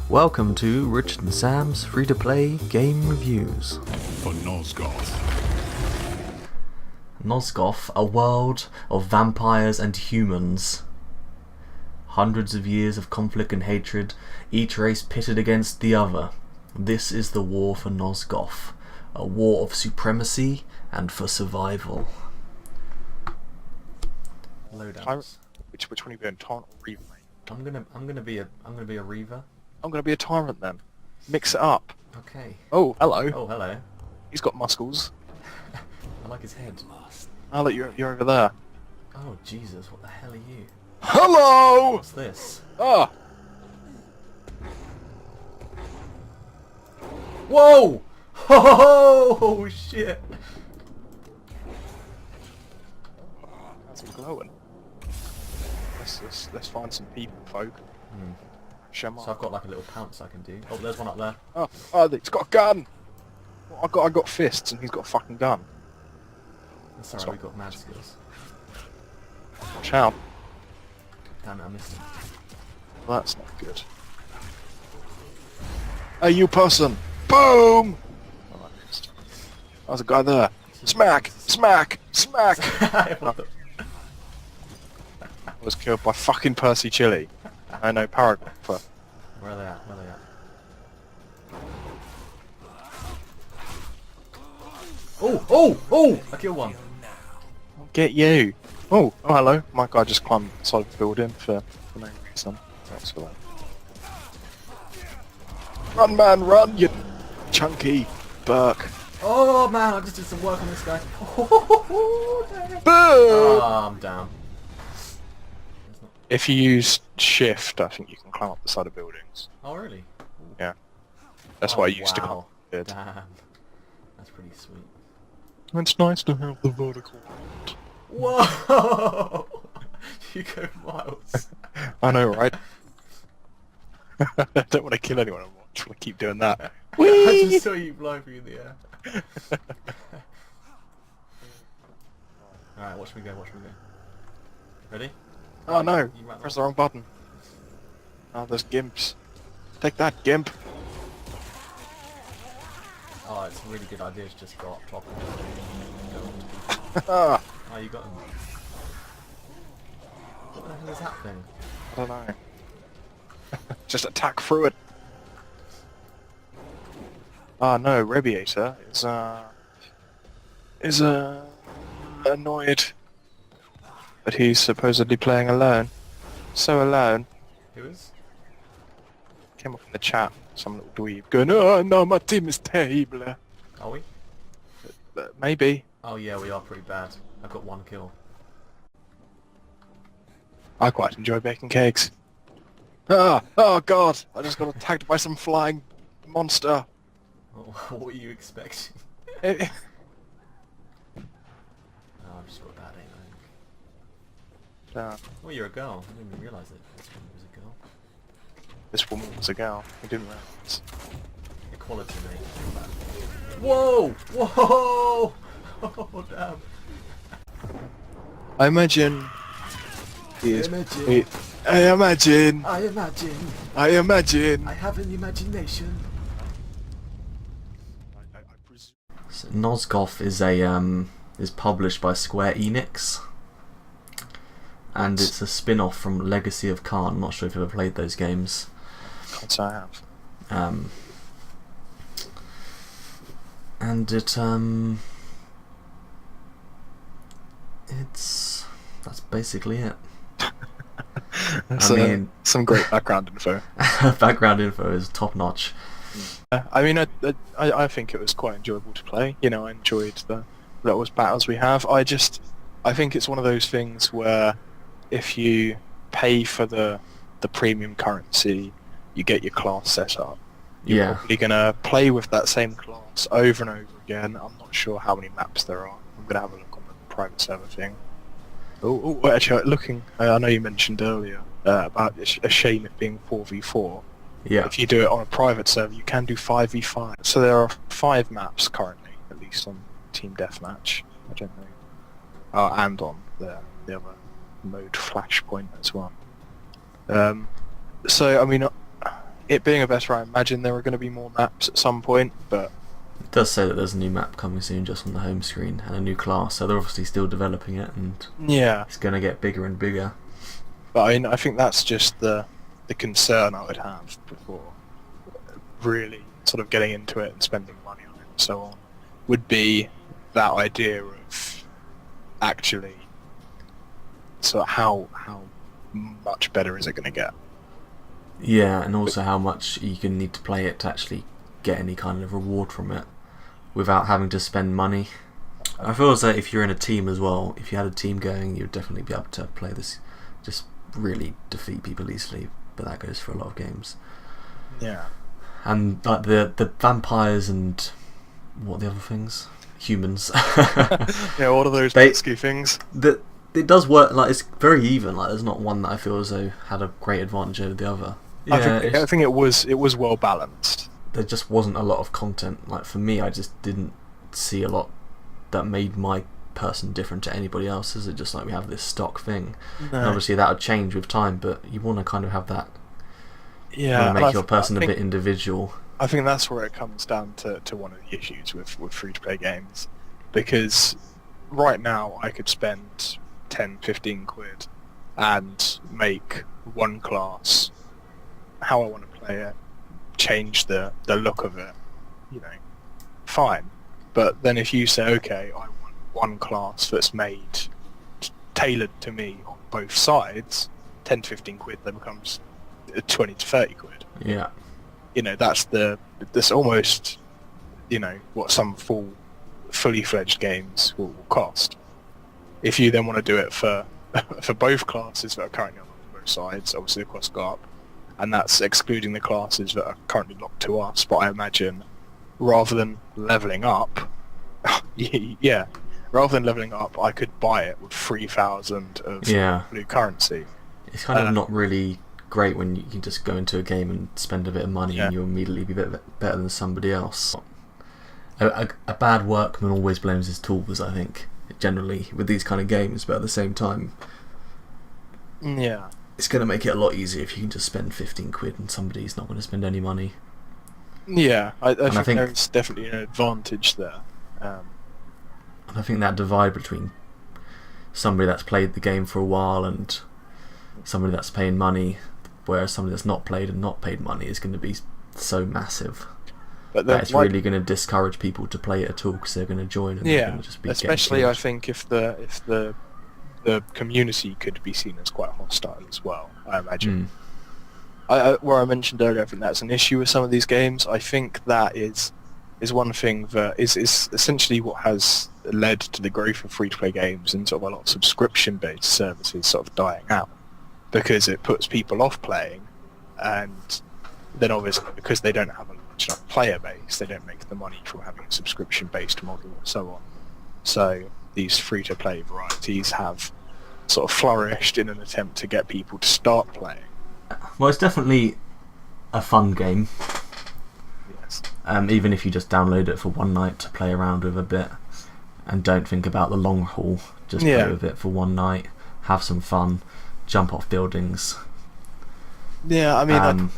Welcome to Richard and Sam's free-to-play game reviews. For Nosgoth. Nosgoth, a world of vampires and humans. Hundreds of years of conflict and hatred, each race pitted against the other. This is the war for Nosgoth, a war of supremacy and for survival. Loadouts. Which one are you being, Taunt or Reaver, mate? I'm gonna be a Reaver. I'm gonna be a Tyrant then. Mix it up. Okay. Oh, hello. Oh, hello. He's got muscles. I like his head. Now that you're over there. Oh Jesus! What the hell are you? Hello! What's this? Ah! Whoa! Oh shit! That's all glowing. Let's find some people, folk. Show 'em So I've off. got like a little pounce I can do. Oh, there's one up there. Oh, he's got a gun! Well, I got fists and he's got a fucking gun. That's alright, we've got mad skills. Watch out. Damn it, I missed him. Well, that's not good. Hey, you person! Boom! Oh, I missed. There's a guy there. Smack! Smack! Smack! What the- I was killed by fucking Percy Chili. I know, Paragrapher. Where are they at? Where are they at? Oh! Oh! Oh! I killed one. I'll get you. Oh, hello. My guy just climbed the side of the building for no reason. That's for that. Run, man, run, you chunky Burke. Oh man, I just did some work on this guy. Boom! Oh, I'm down. If you use shift, I think you can climb up the side of buildings. Oh really? Yeah. That's Oh, what I used to wow. climb. Good. Damn. That's pretty sweet. It's nice to have the vertical. Whoa! You go miles. I know, right? I don't want to kill anyone. I just want to keep doing that. I just saw you fly through the air. Alright, watch me go, watch me go. Ready? Oh no! You might Press not- the wrong button. Oh, there's gimps. Take that, gimp! Oh, it's a really good idea to just drop him. Ah, Oh, you got him. What the hell is that thing? I don't know. Just attack through it. Ah no, Rebiator is annoyed that he's supposedly playing alone. So alone. Who is? Came up in the chat, some little dweeb going, "Oh no, my team is terrible." Are we? Maybe. Oh yeah, we are pretty bad. I've got one kill. I quite enjoy baking cakes. Ah, oh god, I just got attacked by some flying monster. What were you expecting? Eh, Oh, I've just got bad aim, I think. Oh, you're a girl. I didn't even realise it. This one was a girl. This woman was a girl. I didn't realize. Equality, mate. Whoa! Whoa! Oh, damn. I imagine. Imagine. I imagine. I imagine. I imagine. I have an imagination. I presume. So Nosgoth is published by Square Enix, and it's a spin-off from Legacy of Khan. I'm not sure if you've ever played those games. Can't say I have. And that's basically it. That's, I mean, some great background info. background info is top notch. I mean, I think it was quite enjoyable to play. You know, I enjoyed the those battles we have. I think it's one of those things where if you pay for the premium currency, you get your class set up. You're probably gonna play with that same class over and over again. I'm not sure how many maps there are. I'm gonna have a look on the private server thing. Oh, actually, looking. I know you mentioned earlier about a shame it being 4v4. Yeah. If you do it on a private server, you can do 5v5. So there are 5 maps currently, at least on Team Deathmatch. I don't know. And on the other mode, Flashpoint as well. So I mean, it being a better, I imagine there are going to be more maps at some point, but It does say that there's a new map coming soon just on the home screen and a new class, so they're obviously still developing it and yeah. it's going to get bigger and bigger. But I mean, I think that's just the concern I would have before really sort of getting into it and spending money on it and so on, would be that idea of actually, so how much better is it going to get? Yeah, and also how much you can need to play it to actually get any kind of reward from it without having to spend money. I feel as though if you're in a team as well, if you had a team going, you'd definitely be able to play this, just really defeat people easily, but that goes for a lot of games. Yeah. And like the vampires and what are the other things? Humans. Yeah, what are those pesky things? It does work, like it's very even, like there's not one that I feel as though had a great advantage over the other. Yeah, I think it was well balanced. There just wasn't a lot of content. Like for me, I just didn't see a lot that made my person different to anybody else's. It's just like we have this stock thing. No. And obviously that would change with time, but you want to kind of have that. Yeah, You want to make your person a bit individual. I think that's where it comes down to one of the issues with free-to-play games, because right now I could spend 10, 15 quid and make one class how I want to play it, change the look of it, you know, fine. But then if you say, okay, I want one class that's made, tailored to me on both sides, 10 to 15 quid then becomes 20 to 30 quid. Yeah. You know, that's almost, you know, what some fully fledged games will cost. If you then want to do it for both classes that are currently on both sides, obviously the costs go up, and that's excluding the classes that are currently locked to us. But I imagine, rather than leveling up, yeah, rather than leveling up, I could buy it with 3,000 of blue currency. It's kind of not really great when you can just go into a game and spend a bit of money and you'll immediately be better than somebody else. A bad workman always blames his tools, I think, generally, with these kind of games, but at the same time, yeah, it's going to make it a lot easier if you can just spend 15 quid and somebody's not going to spend any money. Yeah, I think there's definitely an advantage there. And I think that divide between somebody that's played the game for a while and somebody that's paying money, whereas somebody that's not played and not paid money, is going to be so massive that it's really going to discourage people to play it at all, because they're going to join and they're going to just be especially I think if the community could be seen as quite hostile as well, I imagine. Where I mentioned earlier, I think that's an issue with some of these games. I think that is one thing that is essentially what has led to the growth of free-to-play games and sort of a lot of subscription-based services sort of dying out, because it puts people off playing, and then obviously because they don't have a large enough player base, they don't make the money from having a subscription-based model and so on. So these free-to-play varieties have sort of flourished in an attempt to get people to start playing. Well, it's definitely a fun game. Yes. Even if you just download it for one night to play around with a bit and don't think about the long haul, just play with it for one night, have some fun, jump off buildings. Yeah, I mean,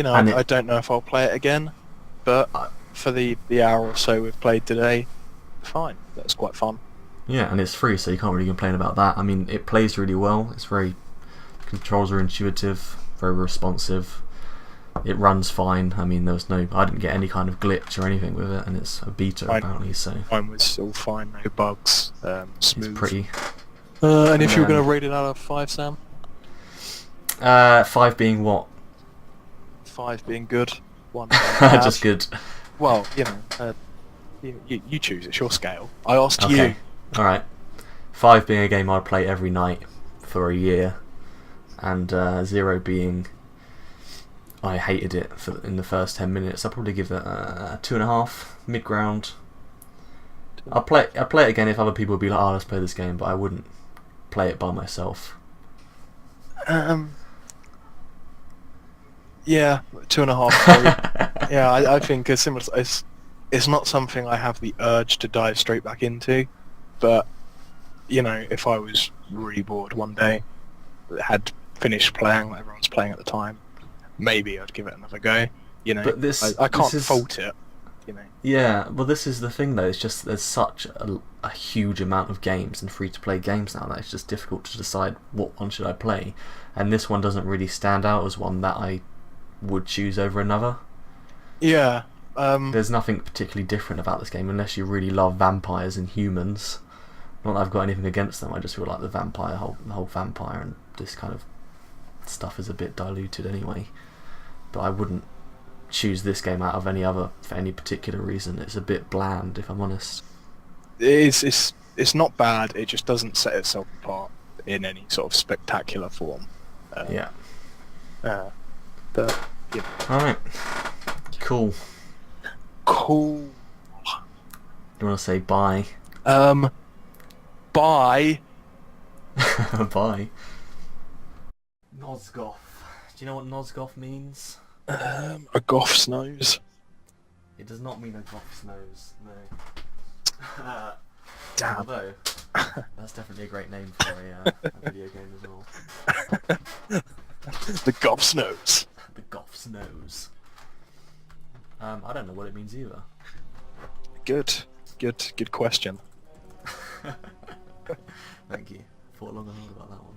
I don't know if I'll play it again, but for the hour or so we've played today, fine, that's quite fun. Yeah, and it's free, so you can't really complain about that. I mean, it plays really well, controls are intuitive, very responsive, it runs fine. I mean, I didn't get any kind of glitch or anything with it, and it's a beta apparently, so mine was all fine, no bugs, smooth. It's pretty. And if you were going to rate it out of 5, Sam? 5 being what? 5 being good, 1 just good. Well, you choose, it's your scale. I asked okay. you. Alright. 5 being a game I'd play every night for a year, and 0 being I hated it in the first 10 minutes. I'll probably give it a 2.5, mid-ground. I'll play it again if other people would be like, oh, let's play this game, but I wouldn't play it by myself. Yeah, 2.5. Yeah, I think it's similar. It's not something I have the urge to dive straight back into, but if I was really bored one day, had finished playing, like everyone's playing at the time, maybe I'd give it another go. You know, But I can't this is fault it. You know. yeah. Well, this is the thing though. It's just there's such a huge amount of games and free-to-play games now that it's just difficult to decide what one should I play, and this one doesn't really stand out as one that I would choose over another. Yeah. There's nothing particularly different about this game unless you really love vampires and humans. Not that I've got anything against them. I just feel like the whole vampire and this kind of stuff is a bit diluted anyway. But I wouldn't choose this game out of any other for any particular reason. It's a bit bland, if I'm honest. It's not bad. It just doesn't set itself apart in any sort of spectacular form. Yeah. But you know. All right. Cool. Cool. You want to say bye? Bye. Bye. Nosgoth. Do you know what Nosgoth means? A goth's nose. It does not mean a goth's nose, no. Damn. Although, that's definitely a great name for a video game as well. The goth's nose. The goth's nose. I don't know what it means either. Good question. Thank you. Thought long and hard about that one.